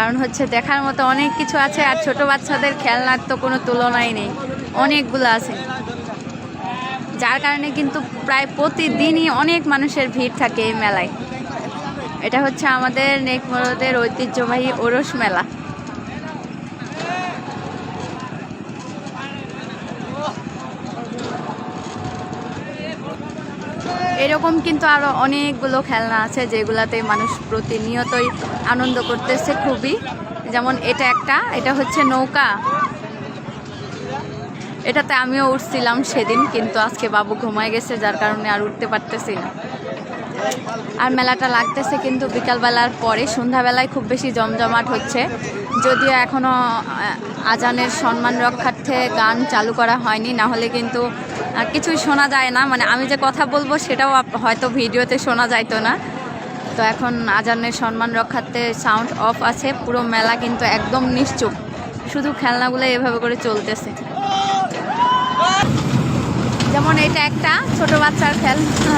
কারণ হচ্ছে দেখার মতো অনেক কিছু আছে, আর ছোট বাচ্চাদের খেলনার তো কোনো তুলনাই নেই, অনেকগুলো আছে, যার কারণে কিন্তু প্রায় প্রতিদিনই অনেক মানুষের ভিড় থাকে এই মেলায়। এটা হচ্ছে আমাদের নেকমরদের ঐতিহ্যবাহী ওরস মেলা। এরকম কিন্তু আরো অনেকগুলো খেলনা আছে যেগুলাতে মানুষ প্রতিনিয়তই আনন্দ করতেছে খুবই। যেমন এটা হচ্ছে নৌকা, এটাতে আমিও উঠছিলাম সেদিন, কিন্তু আজকে বাবু ঘুমায় গেছে যার কারণে আর উঠতে পারতেছি না। আর মেলাটা লাগতেছে কিন্তু বিকালবেলার পরে, সন্ধ্যাবেলায় খুব বেশি জমজমাট হচ্ছে, যদিও এখনও আজানের সম্মান রক্ষার্থে গান চালু করা হয়নি, না হলে কিন্তু কিছুই শোনা যায় না, মানে আমি যে কথা বলবো সেটাও হয়তো ভিডিওতে শোনা যাইতো না। তো এখন আজানের সম্মান রক্ষার্থে সাউন্ড অফ আছে, পুরো মেলা কিন্তু একদম নিশ্চুপ, শুধু খেলনাগুলো এভাবে করে চলতেছে। যেমন এটা একটা ছোট বাচ্চার খেলনা,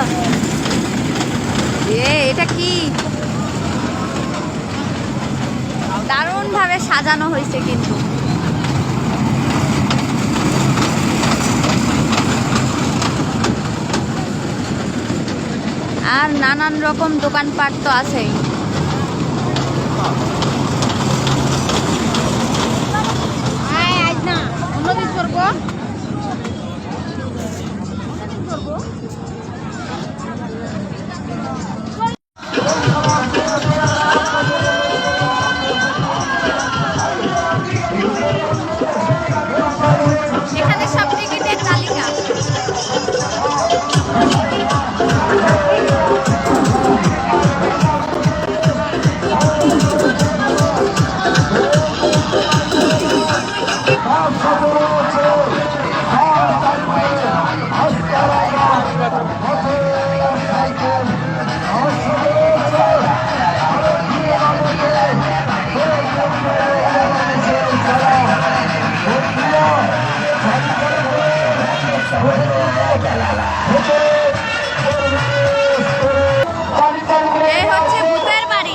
এটা কি দারুণভাবে সাজানো হয়েছে কিন্তু। আর নানান রকম দোকানপাট তো আছেই। এখানে সব টিকিটের তালিকা। এই হচ্ছে ভূতের বাড়ি।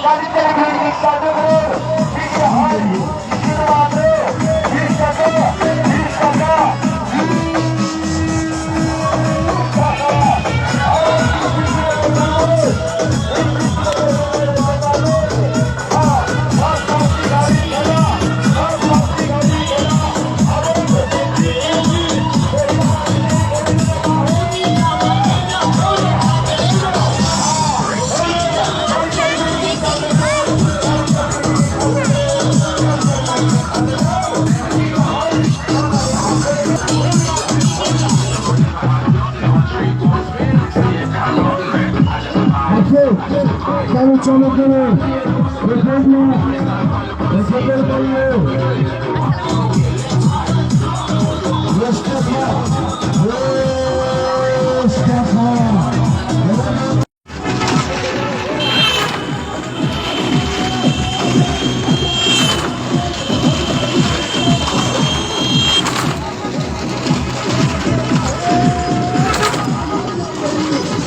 চলো চলো